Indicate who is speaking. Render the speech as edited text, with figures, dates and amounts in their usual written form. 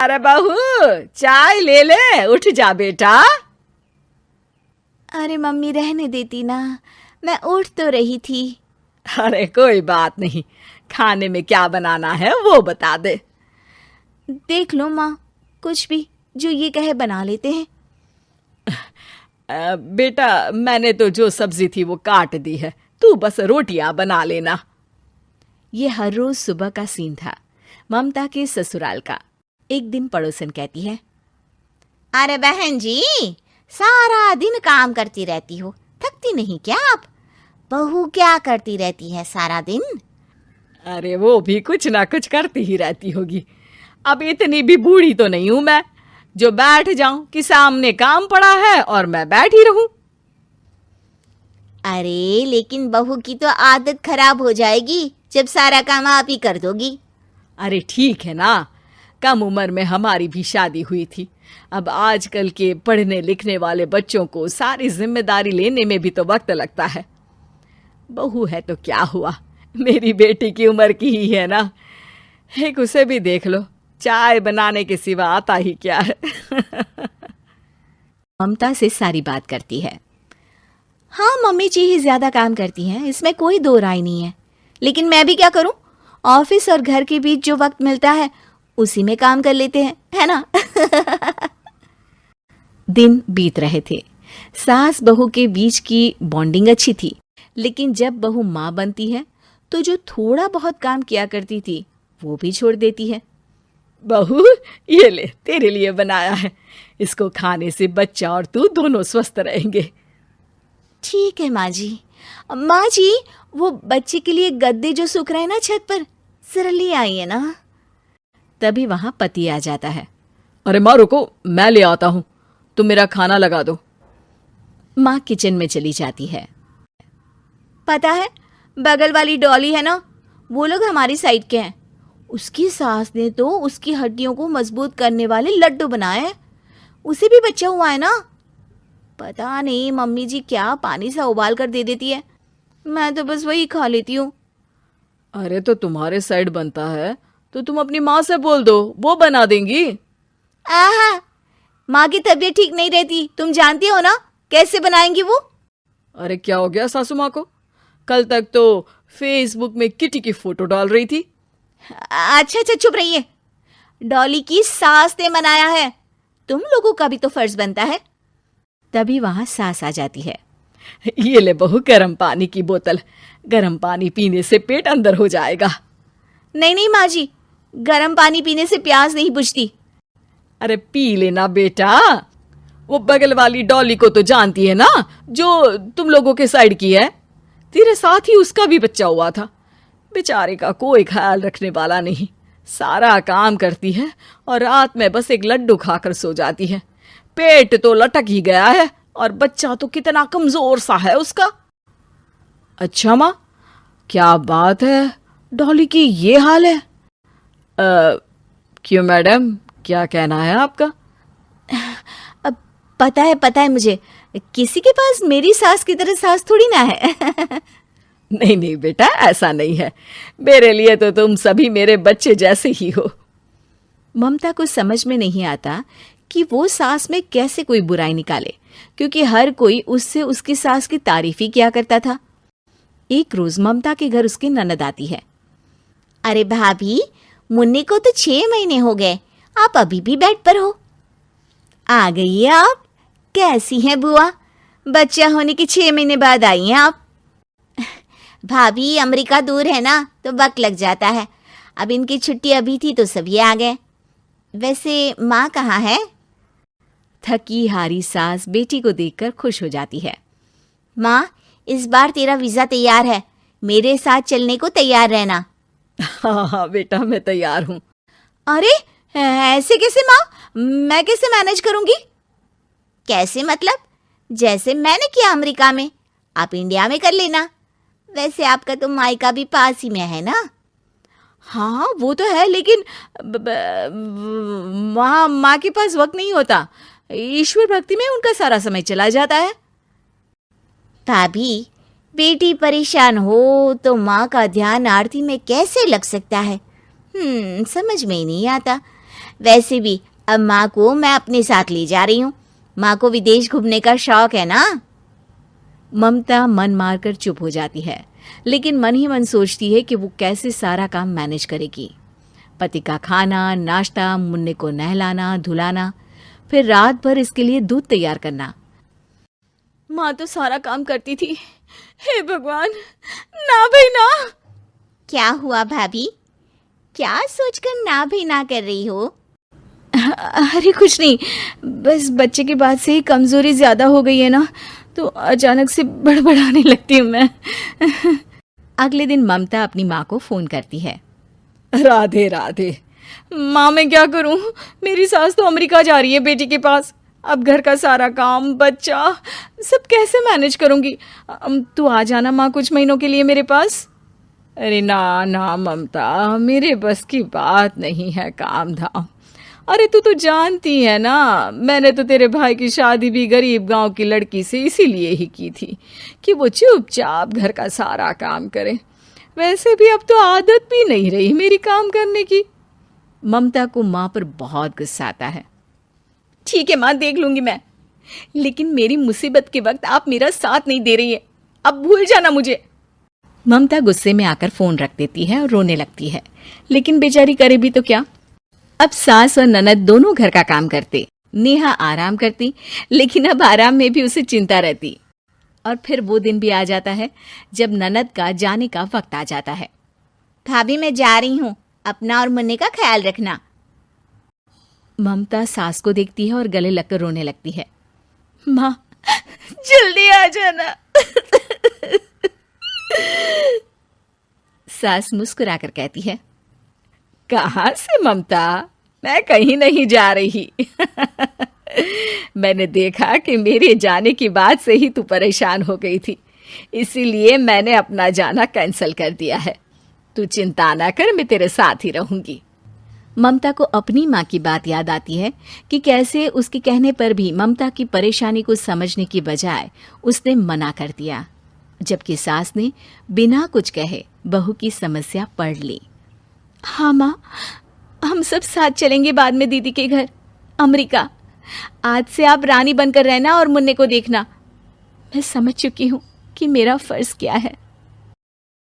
Speaker 1: अरे बहू, चाय ले ले, उठ जा बेटा।
Speaker 2: अरे मम्मी रहने देती ना, मैं उठ तो रही थी।
Speaker 1: अरे कोई बात नहीं, खाने में क्या बनाना है वो बता दे।
Speaker 2: देख लो माँ, कुछ भी जो ये कहे बना लेते हैं।
Speaker 1: बेटा मैंने तो जो सब्जी थी वो काट दी है, तू बस रोटियां बना लेना।
Speaker 2: ये हर रोज सुबह का सीन था ममता के ससुराल का। एक दिन पड़ोसन कहती है,
Speaker 3: अरे बहन जी, सारा दिन काम करती रहती हो, थकती नहीं क्या आप? बहू क्या करती रहती है सारा दिन?
Speaker 1: अरे वो भी कुछ ना कुछ करती ही रहती होगी। अब इतनी भी बूढ़ी तो नहीं हूं मैं जो बैठ जाऊं कि सामने काम पड़ा है और मैं बैठ ही रहूं।
Speaker 3: अरे लेकिन बहू की तो आदत खराब हो जाएगी जब सारा काम आप ही कर दोगी।
Speaker 1: अरे ठीक है ना, कम उम्र में हमारी भी शादी हुई थी। अब आजकल के पढ़ने लिखने वाले बच्चों को सारी जिम्मेदारी लेने में भी तो वक्त लगता है। बहू है तो क्या हुआ, मेरी बेटी की उम्र की ही है ना। एक उसे भी देख लो, चाय बनाने के सिवा आता ही क्या है।
Speaker 2: ममता से सारी बात करती है। हाँ, मम्मी जी ही ज्यादा काम करती हैं, इसमें कोई दो राय नहीं है। लेकिन मैं भी क्या करूं, ऑफिस और घर के बीच जो वक्त मिलता है उसी में काम कर लेते हैं, है ना। दिन बीत रहे थे। सास बहू के बीच की बॉन्डिंग अच्छी थी, लेकिन जब बहू माँ बनती है तो जो थोड़ा बहुत काम किया करती थी वो भी छोड़ देती है।
Speaker 1: बहू ये ले, तेरे लिए बनाया है, इसको खाने से बच्चा और तू दोनों स्वस्थ रहेंगे।
Speaker 2: ठीक है माँ जी। माँ जी, वो बच्चे के लिए गद्दे जो सूख रहे हैं ना छत पर, जरा ले आइए ना। तभी वहां पति आ जाता है।
Speaker 1: अरे माँ रुको, मैं ले आता हूं, तुम मेरा खाना लगा दो।
Speaker 2: माँ किचन में चली जाती है। पता है, बगल वाली डॉली है ना, वो लोग हमारी साइड के हैं। उसकी सास ने तो उसकी हड्डियों को मजबूत करने वाले लड्डू बनाए हैं। उसे भी बच्चा हुआ है ना। पता नहीं मम्मी जी क्या पानी सा उबाल कर दे देती है, मैं तो बस वही खा लेती हूँ।
Speaker 1: अरे तो तुम्हारे साइड बनता है तो तुम अपनी माँ से बोल दो, वो बना देंगी।
Speaker 2: आहा, माँ की तबीयत ठीक नहीं रहती, तुम जानती हो ना, कैसे बनाएंगी वो।
Speaker 1: अरे क्या हो गया सासू माँ को, कल तक तो फेसबुक में किटी की फोटो डाल रही थी।
Speaker 2: अच्छा चुप रहिए। डॉली की सास ने मनाया है, तुम लोगों का भी तो फर्ज बनता है। तभी वहां सास आ जाती है।
Speaker 1: ये ले बहू गर्म पानी की बोतल, गर्म पानी पीने से पेट अंदर हो जाएगा।
Speaker 2: नहीं माँ जी, गर्म पानी पीने से प्यास नहीं बुझती।
Speaker 1: अरे पी लेना बेटा। वो बगल वाली डॉली को तो जानती है ना, जो तुम लोगों के साइड की है। तेरे साथ ही उसका भी बच्चा हुआ था। बेचारे का कोई ख्याल रखने वाला नहीं, सारा काम करती है और रात में बस एक लड्डू खाकर सो जाती है। पेट तो लटक ही गया है और बच्चा तो कितना कमजोर सा है उसका। अच्छा माँ, क्या बात है, डॉली की ये हाल है। क्यों मैडम, क्या कहना है आपका?
Speaker 2: अब पता है मुझे, किसी के पास मेरी सास की तरह सास थोड़ी ना है।
Speaker 1: नहीं बेटा, ऐसा नहीं है, मेरे लिए तो तुम सभी मेरे बच्चे जैसे ही हो।
Speaker 2: ममता को समझ में नहीं आता कि वो सास में कैसे कोई बुराई निकाले, क्योंकि हर कोई उससे उसकी सास की तारीफ ही किया करता था। एक रोज ममता के घर उसकी ननद आती है।
Speaker 3: अरे भाभी, मुन्नी को तो 6 महीने हो गए, आप अभी भी बेड पर हो। आ गई है आप। कैसी हैं बुआ? बच्चा होने के 6 महीने बाद आई हैं आप। भाभी, अमेरिका दूर है ना, तो वक्त लग जाता है। अब इनकी छुट्टी अभी थी तो सभी आ गए। वैसे माँ कहाँ है?
Speaker 2: थकी हारी सास बेटी को देखकर खुश हो जाती है।
Speaker 3: माँ, इस बार तेरा वीजा तैयार है, मेरे साथ चलने को तैयार रहना।
Speaker 1: हाँ बेटा, मैं तैयार हूँ।
Speaker 2: अरे ऐसे कैसे माँ, मैं कैसे मैनेज करूंगी?
Speaker 3: कैसे मतलब? जैसे मैंने किया अमेरिका में, आप इंडिया में कर लेना। वैसे आपका तो मायका भी पास ही में है ना।
Speaker 2: हाँ वो तो है, लेकिन वहाँ माँ के पास वक्त नहीं होता। ईश्वर भक्ति में उनका सारा समय चला जाता है।
Speaker 3: भाभी, बेटी परेशान हो तो माँ का ध्यान आरती में कैसे लग सकता है? समझ में ही नहीं आता। वैसे भी अब माँ को मैं अपने साथ ले जा रही हूँ। माँ को विदेश घूमने का शौक है ना।
Speaker 2: ममता मन मारकर चुप हो जाती है, लेकिन मन ही मन सोचती है कि वो कैसे सारा काम मैनेज करेगी। पति का खाना, नाश्ता, मुन्ने को नहलाना, धुलाना, फिर रात भर इसके लिए दूध तैयार करना।
Speaker 1: माँ तो सारा काम करती थी। हे भगवान, ना भाई ना।
Speaker 3: क्या हुआ भाभी? क्या सोचकर ना भी ना कर रही हो?
Speaker 2: अरे कुछ नहीं, बस बच्चे के बाद से ही कमजोरी ज्यादा हो गई है ना, तो अचानक से बड़बड़ाने लगती हूँ मैं। अगले दिन ममता अपनी माँ को फोन करती है।
Speaker 1: राधे राधे। माँ मैं क्या करूँ, मेरी सास तो अमेरिका जा रही है बेटी के पास। अब घर का सारा काम, बच्चा, सब कैसे मैनेज करूँगी। तू आ जाना माँ कुछ महीनों के लिए मेरे पास। अरे ना ना ममता, मेरे बस की बात नहीं है काम धाम। अरे तू तो जानती है ना, मैंने तो तेरे भाई की शादी भी गरीब गांव की लड़की से इसीलिए ही की थी कि वो चुपचाप घर का सारा काम करे। वैसे भी अब तो आदत भी नहीं रही मेरी काम करने की।
Speaker 2: ममता को माँ पर बहुत गुस्सा आता है।
Speaker 1: ठीक है माँ, देख लूंगी मैं, लेकिन मेरी मुसीबत के वक्त आप मेरा साथ नहीं दे रही है। अब भूल जाना मुझे।
Speaker 2: ममता गुस्से में आकर फोन रख देती है और रोने लगती है, लेकिन बेचारी करे भी तो क्या। अब सास और ननद दोनों घर का काम करते, नेहा आराम करती, लेकिन अब आराम में भी उसे चिंता रहती। और फिर वो दिन भी आ जाता है जब ननद का जाने का वक्त आ जाता है।
Speaker 3: भाभी मैं जा रही हूँ, अपना और मुन्ने का ख्याल रखना।
Speaker 2: ममता सास को देखती है और गले लगकर रोने लगती है।
Speaker 1: माँ जल्दी आ जाना।
Speaker 2: सास मुस्कुराकर कहती है,
Speaker 1: कहाँ से ममता, मैं कहीं नहीं जा रही। मैंने देखा कि मेरे जाने की बात से ही तू परेशान हो गई थी, इसीलिए मैंने अपना जाना कैंसिल कर दिया है। तू चिंता ना कर, मैं तेरे साथ ही रहूंगी।
Speaker 2: ममता को अपनी माँ की बात याद आती है कि कैसे उसके कहने पर भी ममता की परेशानी को समझने की बजाय उसने मना कर दिया, जबकि सास ने बिना कुछ कहे बहू की समस्या पढ़ ली।
Speaker 1: हाँ माँ, हम सब साथ चलेंगे बाद में दीदी के घर अमेरिका। आज से आप रानी बनकर रहना और मुन्ने को देखना। मैं समझ चुकी हूँ कि मेरा फर्ज क्या है।